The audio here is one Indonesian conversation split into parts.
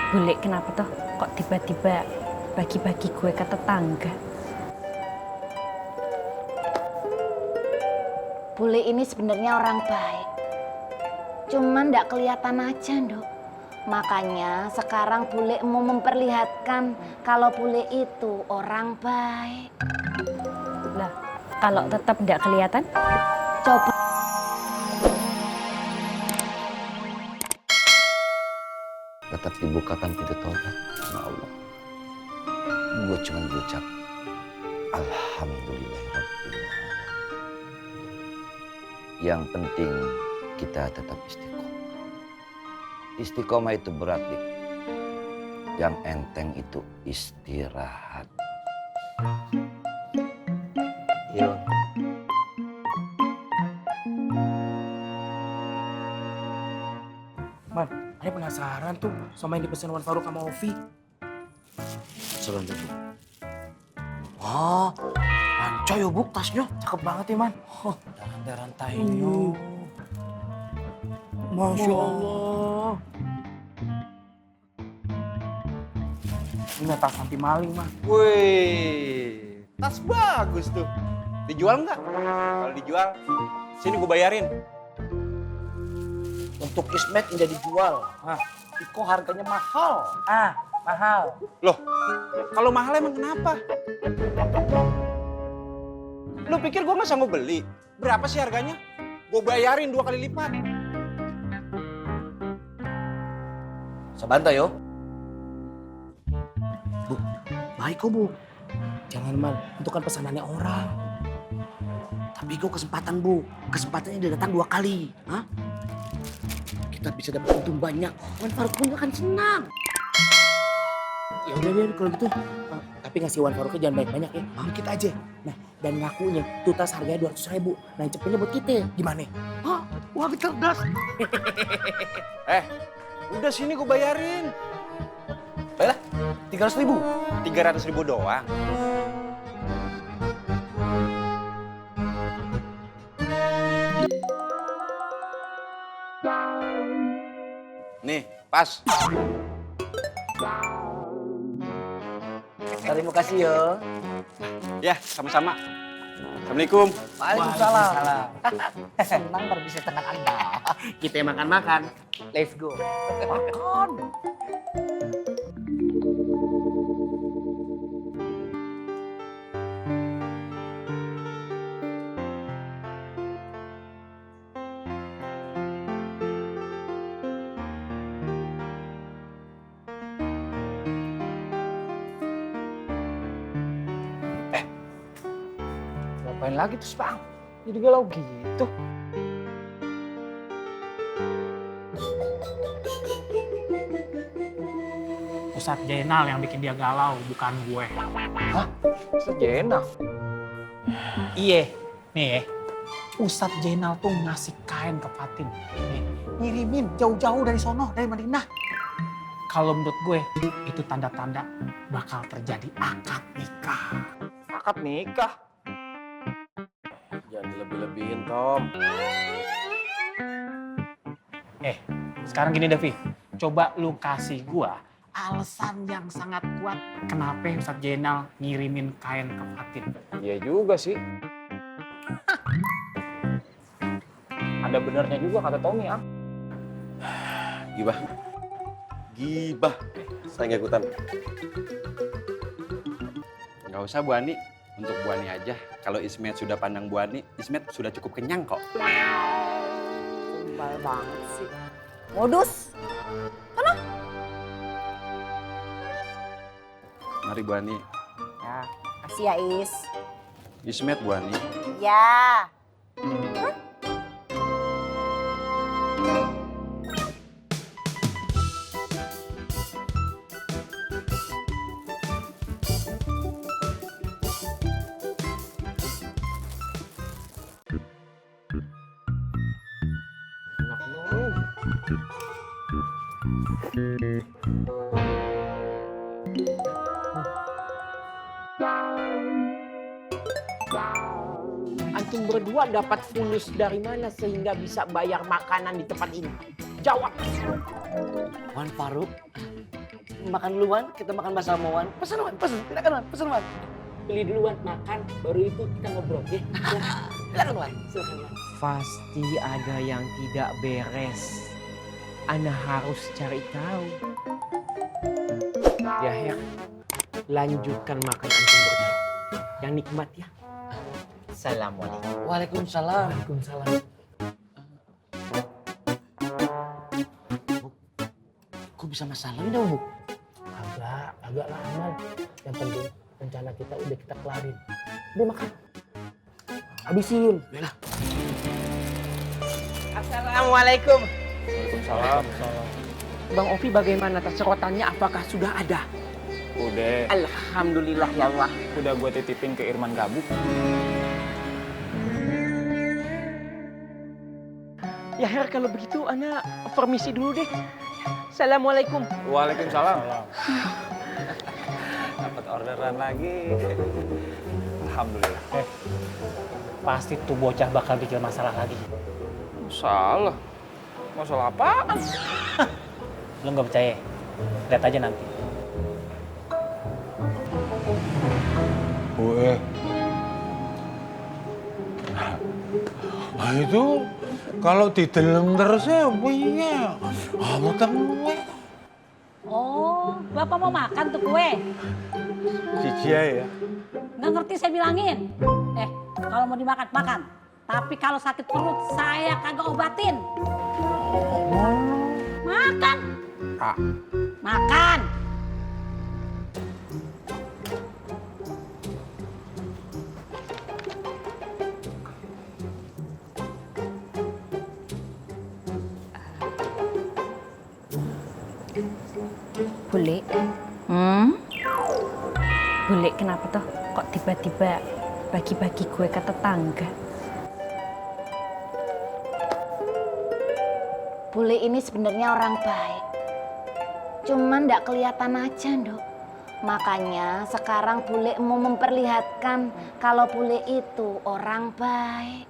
Bule kenapa toh kok tiba-tiba bagi-bagi gue ke tetangga? Bule ini sebenarnya orang baik. Cuman ndak kelihatan aja, Nduk. Makanya sekarang bule mau memperlihatkan kalau bule itu orang baik. Lah, kalau tetap nggak kelihatan? Coba Tetap dibukakan pintu taubat sama Allah. Gue cuma berucap Alhamdulillahirabbil alamin. Yang penting kita tetap istiqomah. Istiqomah itu berat, Dik. Yang enteng itu istirahat. Yo. Man, saya penasaran tuh sama yang dipesan Wan Faruk sama Ovi. Serem itu. Wah, lancoy ya Buk tasnya. Cakep banget ya Man. Oh, rantai-rantainya. Masya Allah. Ini tas anti maling, Man. Wih, tas bagus tuh. Dijual nggak? Kalau dijual, sini gue bayarin. Untuk Ismet tidak dijual. Iko harganya mahal. Mahal. Loh, kalau mahal emang kenapa? Lu pikir gue nggak sanggup beli? Berapa sih harganya? Gue bayarin 2 kali lipat. Sabanta yo. Bu, baik kok Bu. Jangan Man, itu kan pesanannya orang. Tapi gue kesempatan Bu, kesempatannya udah datang 2 kali. Kita bisa dapat untung banyak. Wan Faruk pun akan senang. Ya udah deh kalau gitu. Tapi ngasih Wan Faruknya jangan banyak-banyak ya. Dikit aja. Nah, dan ngakunya tuh tas harganya 200.000. Nah, yang cepetnya buat kita. Gimana? Wah, cerdas. Udah sini gue bayarin. Baiklah, 300.000. 300.000 doang. Nih, pas. Terima kasih yo. Ya, sama-sama. Assalamualaikum. Waalaikumsalam. Senang baru bisa dengan Anda. Kita makan-makan. Let's go. Makan. Ngapain lagi tuh Bang? Jadi galau gitu. Ustadz Jainal yang bikin dia galau, bukan gue. Sejenak. Iya, nih ya. Ustadz Jainal tuh ngasih kain ke Fatin. Nih, ngirimin jauh-jauh dari sono, dari Madinah. Kalau menurut gue, itu tanda-tanda bakal terjadi akad nikah. Akad nikah. Jangan dilebih-lebihin, Tom. Sekarang gini Devi, coba lu kasih gue alasan yang sangat kuat kenapa Ustadz Jainal ngirimin kain ke Fatin. Iya juga sih. Ada benernya juga kata Tommy, Gibah. Saya nggak ikutan. Nggak usah Bu Ani. Untuk Bu Ani aja. Kalau Ismet sudah pandang Bu Ani, Ismet sudah cukup kenyang kok. Gombal banget sih. Modus. Mari Bu Ani. Ya, kasih ya Is. Ismet Bu Ani. Ya. Antum berdua dapat fulus dari mana sehingga bisa bayar makanan di tempat ini? Jawab. Wan Faruk makan duluan, kita makan bahasa Wan. Pesan Wan, pesan. Silakan Wan, pesan Wan. Beli duluan, makan, baru itu kita ngobrol. Ya, Silakan Wan. silakan Wan. Pasti ada yang tidak beres. Ana harus cari tahu. Ya Her, lanjutkan makan antum berdua. Yang nikmat ya. Assalamualaikum. Waalaikumsalam. Waalaikumsalam. Kok bisa masalah ini Bu? Agak lama. Yang penting rencana kita udah kita kelarin. Udah makan. Habisin. Yalah. Assalamualaikum. Waalaikumsalam. Bang Ovi bagaimana serotannya? Apakah sudah ada? Udah, Alhamdulillah ya Allah. udah gue titipin ke Irman Gabuk. Ya Her, kalau begitu Ana permisi dulu deh. Assalamualaikum. Waalaikumsalam. Dapat orderan lagi. Alhamdulillah. Pasti tuh bocah bakal bikin masalah lagi. Salah. Masalah apaan? Lu nggak percaya? Lihat aja nanti. Nah itu kalau ditelem terus ya punya kamu kue. Oh, Bapak mau makan tuh kue? Cici ya. Nggak ngerti saya bilangin. Kalau mau dimakan, makan. Tapi kalau sakit perut, saya kagak obatin. Makan. Makan. Bule, Bule kenapa toh kok tiba-tiba bagi-bagi kue ke tetangga? Bule ini sebenarnya orang baik. Cuman ndak kelihatan aja, Nduk. Makanya sekarang Bule mau memperlihatkan kalau Bule itu orang baik.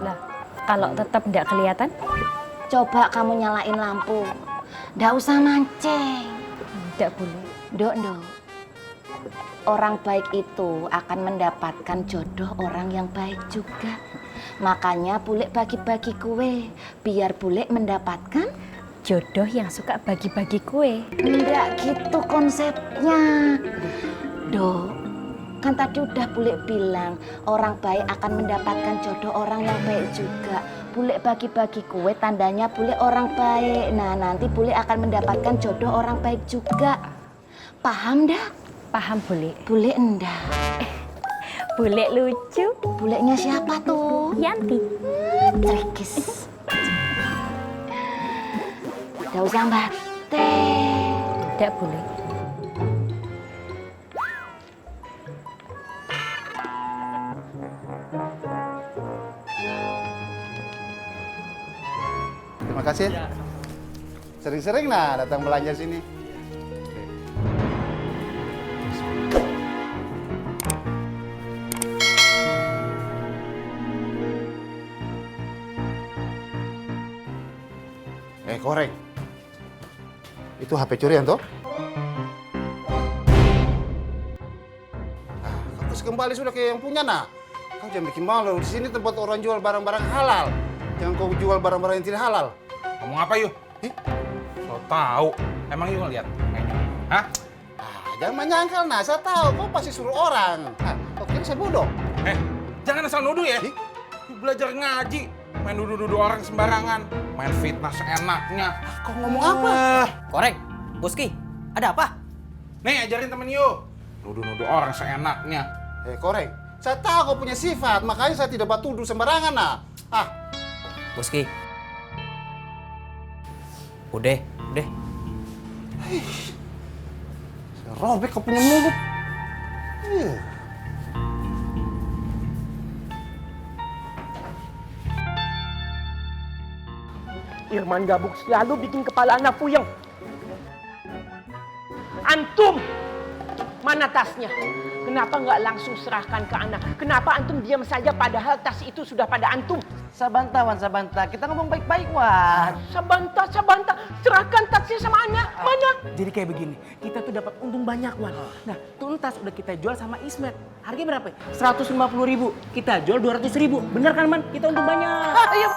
Lah, kalau tetap ndak kelihatan? Coba kamu nyalain lampu. Ndak usah mancing. Ndak boleh. Nduk. Orang baik itu akan mendapatkan jodoh orang yang baik juga. Makanya Bule bagi-bagi kue biar Bule mendapatkan Jodoh yang suka bagi-bagi kue. enggak gitu konsepnya. Dok, kan tadi udah Bule bilang orang baik akan mendapatkan jodoh orang yang baik juga. Bule bagi-bagi kue tandanya Bule orang baik. Nah, nanti Bule akan mendapatkan jodoh orang baik juga. Paham dah? Paham Bule? Bule enggak. Bule lucu. Bulenya siapa tuh? Yanti. Trikis. Gak usah bate. Ndak boleh. Terima kasih. Sering-sering datang belanja sini. Koreng. Itu HP curian toh? Kau kasih kembali sudah ke yang punya Kau jangan bikin malu. Di sini tempat orang jual barang-barang halal. Jangan kau jual barang-barang yang tidak halal. Ngomong apa yuk? So tahu. Emang yuk ngeliat mainnya? Hah? Jangan menyangkal saya tahu. Kau pasti suruh orang. Kau kira saya bodoh? Jangan asal nuduh ya. Belajar ngaji. Main nuduh-nuduh orang sembarangan. Main fitnah seenaknya. Kau ngomong apa? Korek, Boski, ada apa? Nih ajarin temen yuk. Nuduh-nuduh orang seenaknya. Koreng, saya tahu kau punya sifat, makanya saya tidak batuduh sembarangan Boski. Udah. Saya robek kau punya mulut. Irman Gabuk selalu bikin kepala anak puyeng. Antum Mana tasnya? Kenapa nggak langsung serahkan ke anak? Kenapa antum diam saja padahal tas itu sudah pada antum? Sabanta, Wan, sabanta. Kita ngomong baik-baik, Wan. Sabanta, serahkan tasnya sama anak. Mana? Jadi kayak begini, kita tuh dapat untung banyak, Wan. Nah, tuh tas udah kita jual sama Ismet. Harganya berapa? 150.000. Kita jual 200.000. Bener kan, Man? Kita untung banyak. Ayo.